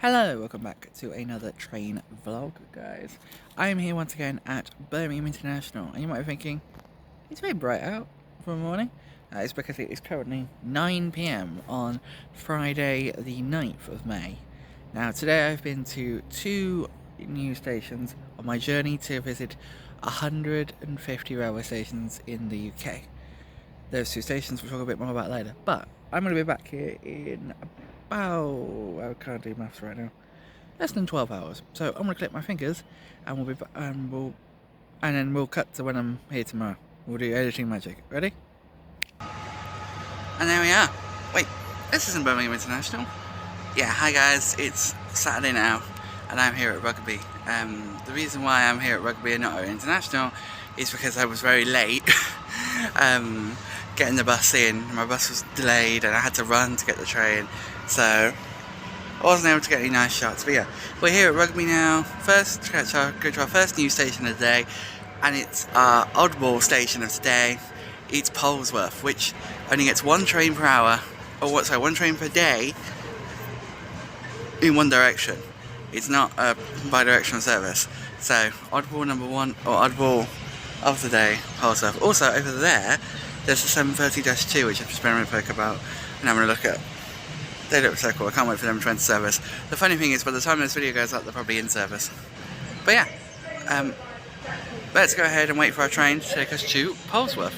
Hello, welcome back to another train vlog, guys. I am here once again at Birmingham International, and you might be thinking, it's very bright out for the morning. It's because it is currently 9 PM on Friday the 9th of May. Now, today I've been to two new stations on my journey to visit 150 railway stations in the UK. Those two stations we'll talk a bit more about later, but I'm going to be back here in about, I can't do maths right now, less than 12 hours. So I'm going to click my fingers and and then we'll cut to when I'm here tomorrow. We'll do editing magic. Ready? And there we are. Wait, this isn't Birmingham International. Yeah, hi guys, it's Saturday now and I'm here at Rugby. The reason why I'm here at Rugby and not at International is because I was very late getting the bus in. My bus was delayed and I had to run to get the train, so I wasn't able to get any nice shots. But yeah, we're here at Rugby now. First, go to our first news station of the day, and it's our oddball station of today. It's Polesworth, which only gets one train per hour, one train per day in one direction. It's not a bi-directional service. So oddball number one, or oddball of the day, Polesworth. Also over there's the 730-2, which I've just been reading a book about and I'm going to look at. They look so cool, I can't wait for them to enter service. The funny thing is, by the time this video goes up, they're probably in service. But yeah, let's go ahead and wait for our train to take us to Polesworth.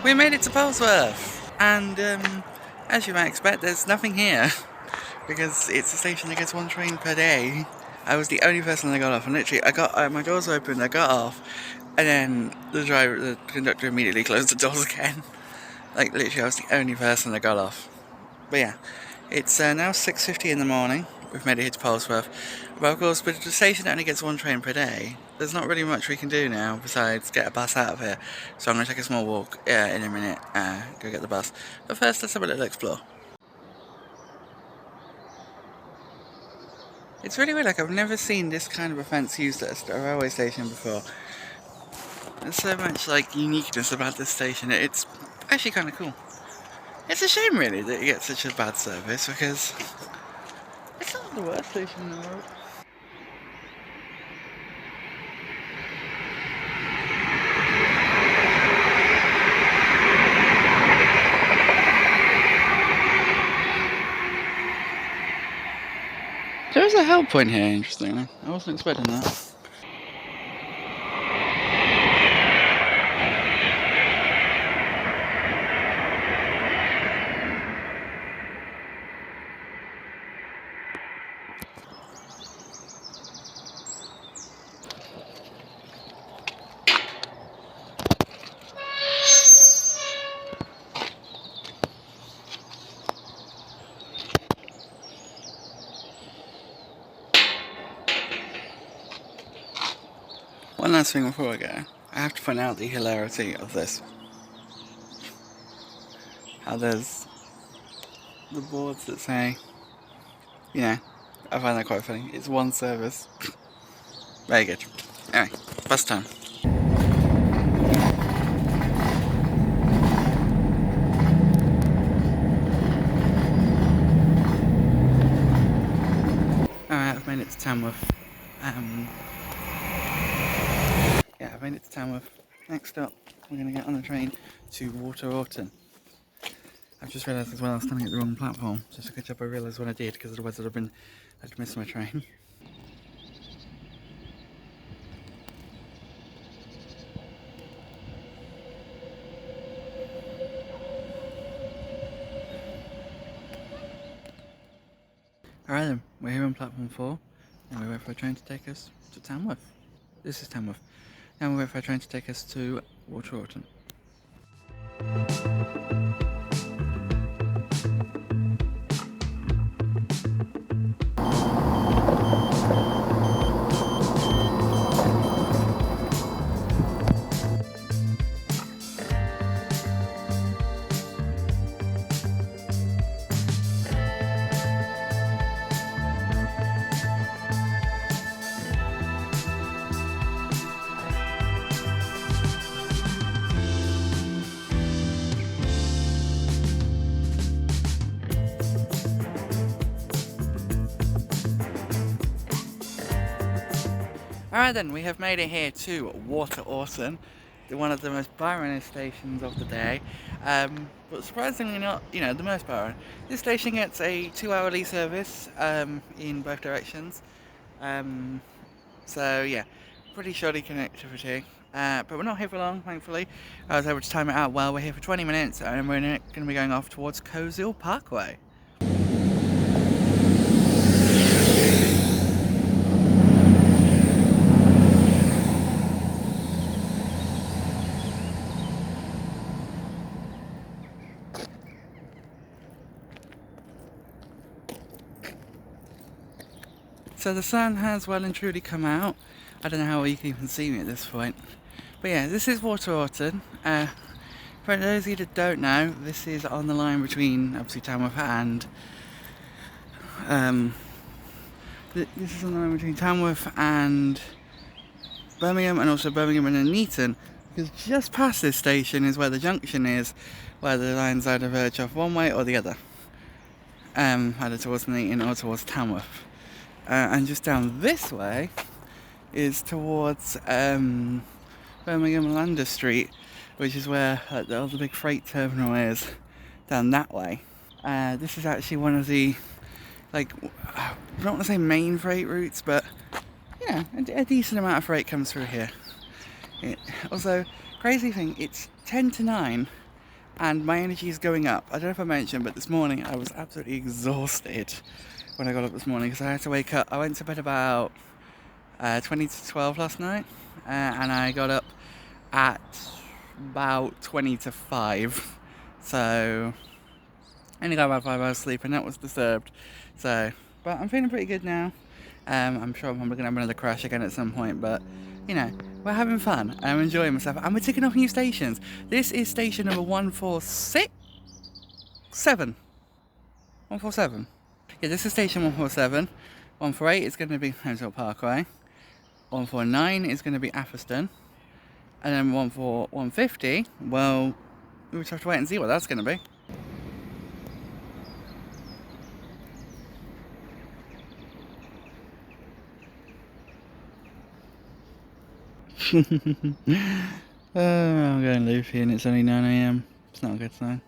We made it to Polesworth, and as you might expect, there's nothing here because it's a station that gets one train per day. I was the only person that got off, and literally, I got my doors open, I got off, and then the conductor immediately closed the doors again. Like literally, I was the only person that got off. But yeah, it's now 6:50 in the morning. We've made it here to Polesworth. But of course, with the station only gets one train per day, there's not really much we can do now besides get a bus out of here. So I'm going to take a small walk in a minute, go get the bus. But first, let's have a little explore. It's really weird, like I've never seen this kind of a fence used at a railway station before. There's so much like uniqueness about this station, it's actually kind of cool. It's a shame really that it gets such a bad service because it's not the worst station in the world. There is a help point here, interestingly. I wasn't expecting that. One last thing before I go, I have to point out the hilarity of this. How there's the boards that say, you know, I find that quite funny. It's one service. Very good. Anyway, bus time. Alright, I've made it to Tamworth. Yeah, I've made it to Tamworth. Next up, we're going to get on the train to Waterorton. I've just realised as well I was standing at the wrong platform, so it's a good job I realised when I did, because otherwise I'd missed my train. Alright then, we're here on platform 4, and we wait for a train to take us to Tamworth. This is Tamworth. Now we wait for a train to take us to Waterorton. Alright then, we have made it here to Waterorton, one of the most Byron stations of the day, but surprisingly not, the most Byron. This station gets a 2-hourly service in both directions, so yeah, pretty shoddy connectivity, but we're not here for long, thankfully. I was able to time it out well. We're here for 20 minutes and we're going to be going off towards Coleshill Parkway. So the sun has well and truly come out. I don't know how well you can even see me at this point. But yeah, this is Waterorton. For those of you that don't know, this is on the line between obviously Tamworth and this is on the line between Tamworth and Birmingham, and also Birmingham and Nuneaton. Because just past this station is where the junction is, where the lines either verge off one way or the other, either towards Nuneaton or towards Tamworth. And just down this way is towards Birmingham Lander Street, which is where the big freight terminal is, down that way. This is actually one of the, I don't want to say main freight routes, but a decent amount of freight comes through here. Also, crazy thing, it's 10 to 9 and my energy is going up. I don't know if I mentioned, but this morning I was absolutely exhausted when I got up this morning because I had to wake up. I went to bed about 20 to 12 last night, and I got up at about 20 to 5, so I only got about 5 hours sleep, and that was disturbed. So, but I'm feeling pretty good now. I'm sure I'm probably going to have another crash again at some point, but we're having fun. I'm enjoying myself, and we're ticking off new stations. This is station number 147. Yeah, this is station 147. 148 is going to be Coleshill Parkway. 149 is going to be Atherstone. And then 150, well, we just have to wait and see what that's going to be. I'm going loopy and it's only 9 AM. It's not a good sign.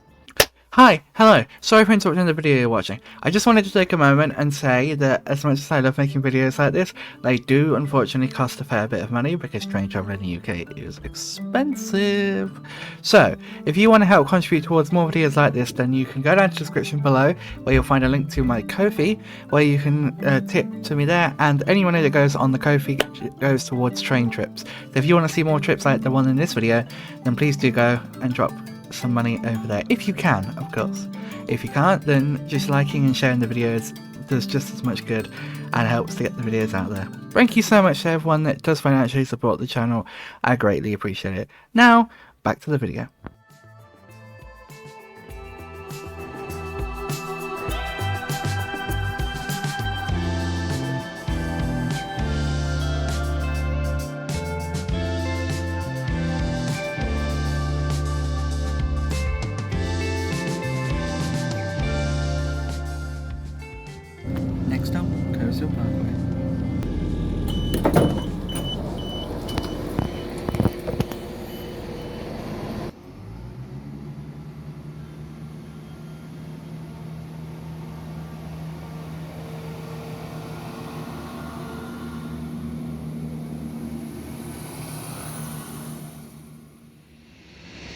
Hi, hello, sorry for interrupting the video you're watching. I just wanted to take a moment and say that as much as I love making videos like this, they do unfortunately cost a fair bit of money because train travel in the UK is expensive. So, if you want to help contribute towards more videos like this, then you can go down to the description below where you'll find a link to my Ko-fi, where you can tip to me there, and any money that goes on the Ko-fi goes towards train trips. So if you want to see more trips like the one in this video, then please do go and drop some money over there, if you can, of course. If you can't, then just liking and sharing the videos does just as much good and helps to get the videos out there. Thank you so much to everyone that does financially support the channel. I greatly appreciate it. Now, back to the video. Next up, Coleshill Parkway.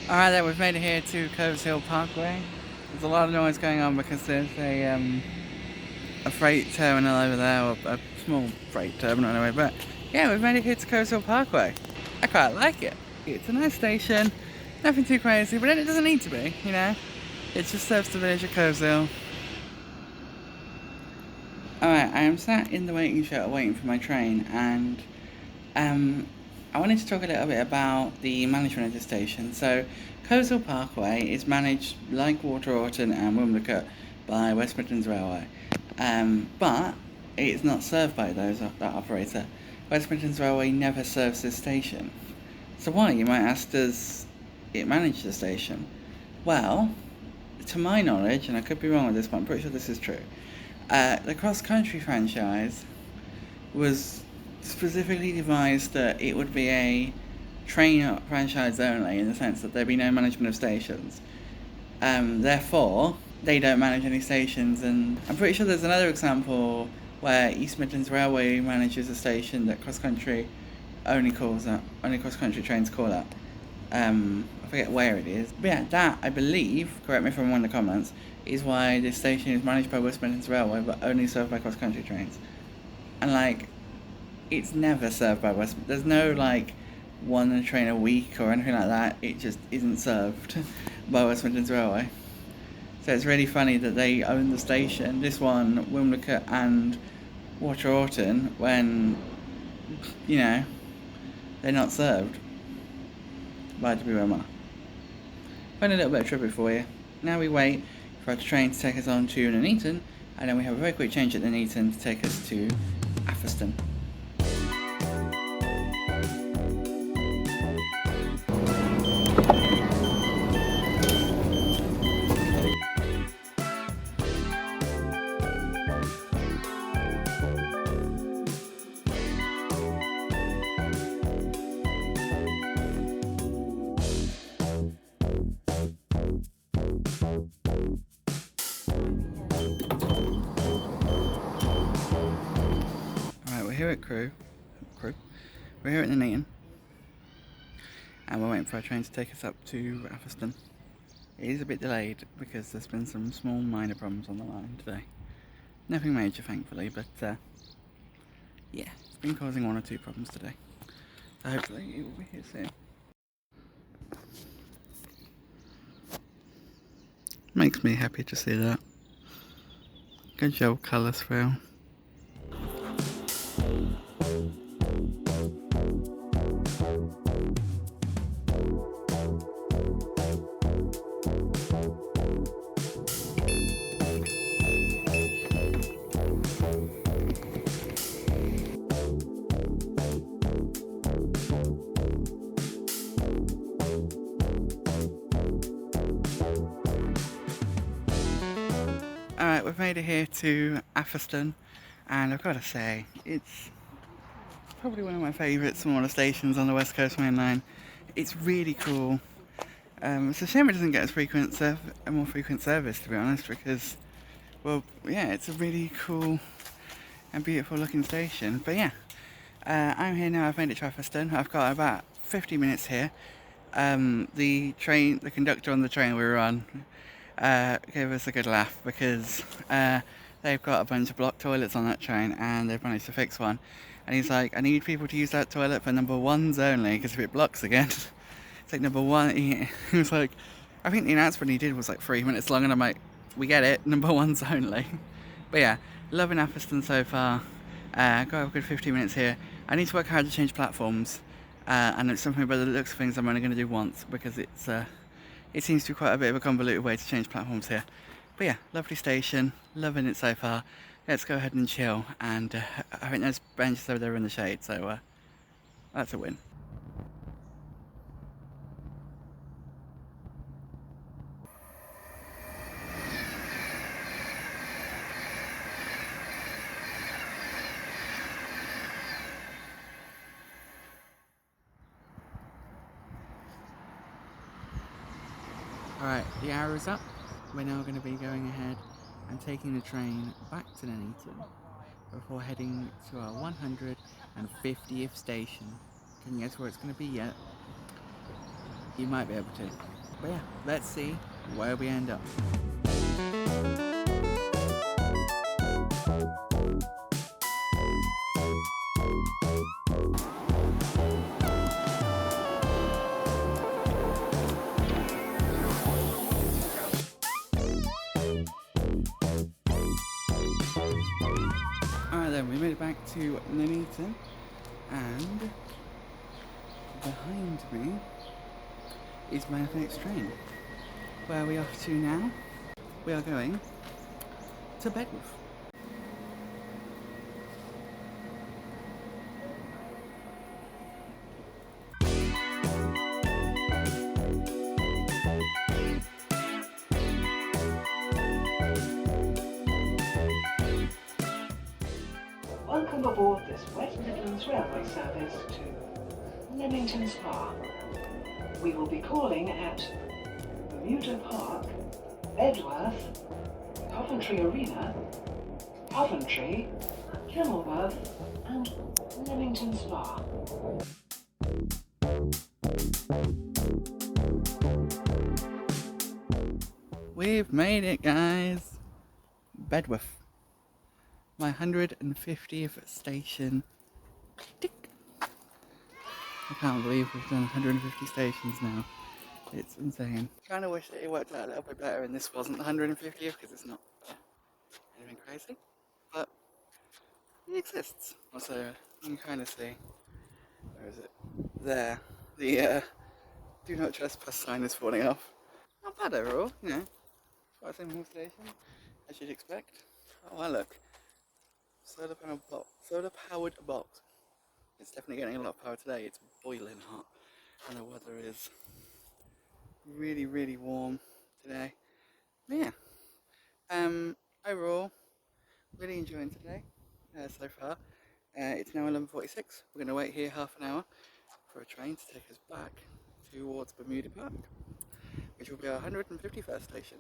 Alright then, we've made it here to Coleshill Parkway. There's a lot of noise going on because there's a a freight terminal over there, or a small freight terminal anyway, but yeah, we've made it here to Coastal Parkway. I quite like it. It's a nice station, nothing too crazy, but it doesn't need to be, you know. It just serves the village of Coastal. Alright, I am sat in the waiting shed waiting for my train, and I wanted to talk a little bit about the management of the station. So, Coastal Parkway is managed, like Waterorton and Mineycart, by West Midlands Railway. But it's not served by that operator. West Midlands Railway never serves this station. So why, you might ask, does it manage the station? Well, to my knowledge, and I could be wrong with this, but I'm pretty sure this is true, the cross-country franchise was specifically devised that it would be a train franchise only, in the sense that there'd be no management of stations. Therefore, they don't manage any stations, and I'm pretty sure there's another example where East Midlands Railway manages a station that cross-country only cross-country trains call at. I forget where it is. But yeah, that, I believe, correct me if I'm wrong in the comments, is why this station is managed by West Midlands Railway but only served by cross-country trains. And like, it's never served by West. There's no like one train a week or anything like that. It just isn't served by West Midlands Railway. So it's really funny that they own the station, this one, Wilmlicott and Waterorton, when, you know, they're not served by WMR. Find a little bit of trivia for you. Now we wait for our train to take us on to Nuneaton, and then we have a very quick change at Nuneaton to take us to Atherstone. We're here at Crewe. We're here at Nuneaton, and we're waiting for our train to take us up to Atherstone. It is a bit delayed because there's been some small minor problems on the line today. Nothing major, thankfully, but yeah, it's been causing 1 or 2 problems today. So hopefully it will be here soon. Makes me happy to see that. Good job, colours through. Alright, we've made it here to Atherstone, and I've got to say, it's probably one of my favourite smaller stations on the West Coast Mainline. It's really cool. It's a shame it doesn't get a more frequent service, to be honest, because, well, yeah, it's a really cool and beautiful looking station. But yeah, I'm here now. I've made it to Atherstone. I've got about 50 minutes here. The conductor on the train we were on gave us a good laugh because they've got a bunch of blocked toilets on that train, and they've managed to fix one. And he's like, I need people to use that toilet for number 1s only, because if it blocks again, it's like number 1. He was like, I think the announcement he did was like 3 minutes long, and I'm like, we get it, number 1s only. But yeah, loving Atherstone so far. Got a good 50 minutes here. I need to work hard to change platforms, and it's something by the looks of things I'm only going to do once, because it seems to be quite a bit of a convoluted way to change platforms here. But yeah, lovely station, loving it so far. Let's go ahead and chill, and I think there's benches over there in the shade, so that's a win. Alright, the hour is up. We're now going to be going ahead and taking the train back to Nuneaton before heading to our 150th station. Can you guess where it's going to be yet? You might be able to. But yeah, let's see where we end up. made it back to Nuneaton, and behind me is my next train. Where are we off to now? We are going to Bedworth. Welcome aboard this West Midlands Railway service to Leamington Spa. We will be calling at Bermuda Park, Bedworth, Coventry Arena, Coventry, Kenilworth and Leamington Spa. We've made it, guys! Bedworth. My 150th station. Tick. I can't believe we've done 150 stations now. It's insane. Kind of wish that it worked out a little bit better and this wasn't the 150th because it's not anything crazy. But it exists. Also, you can kind of see, where is it? There. The do not trespass sign is falling off. Not bad overall, you know. Quite a simple station, as you'd expect. Oh, well, look. Solar powered box. It's definitely getting a lot of power today. It's boiling hot and the weather is really, really warm today. But yeah. Overall, really enjoying today so far. It's now 11:46. We're going to wait here half an hour for a train to take us back towards Bermuda Park, which will be our 151st station.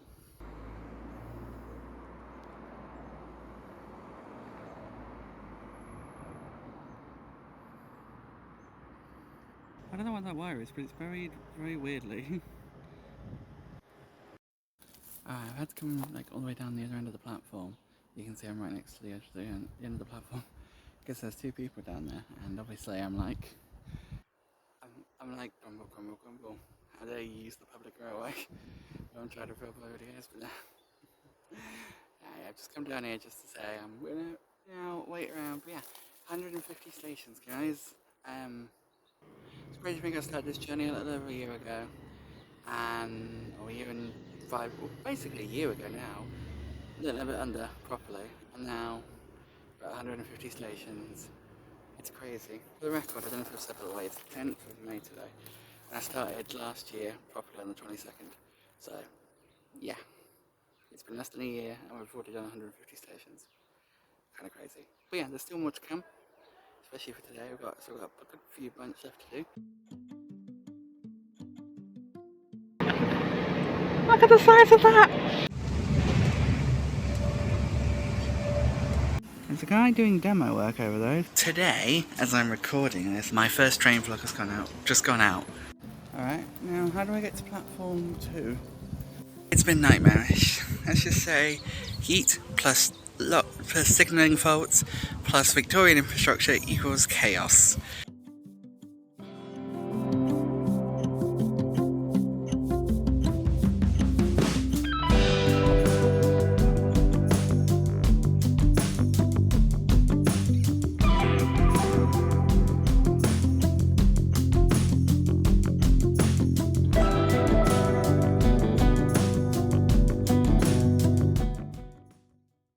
I don't know what that wire is, but it's buried very weirdly. I've had to come like all the way down the other end of the platform. You can see I'm right next to the edge of the end of the platform because there's two people down there, and obviously I'm like grumble, grumble, grumble. How dare you use the public railway? I'm trying to film videos, but I've just come down here just to say I'm gonna wait around. But yeah, 150 stations, guys. It's crazy to think I started this journey a little over a year ago, or a year and basically a year ago now, a little bit under properly, and now we're at 150 stations. It's crazy. For the record, I don't know if I've said it the way, it's the 10th of May today, and I started last year properly on the 22nd, so yeah, it's been less than a year and we've already done 150 stations. Kind of crazy. But yeah, there's still more to come. Especially for today, we've got a good few bunch left to do. Look at the size of that! There's a guy doing demo work over there. Today, as I'm recording this, my first train vlog has just gone out. Alright, now how do I get to platform 2? It's been nightmarish. Let's just say heat plus signalling faults plus Victorian infrastructure equals chaos.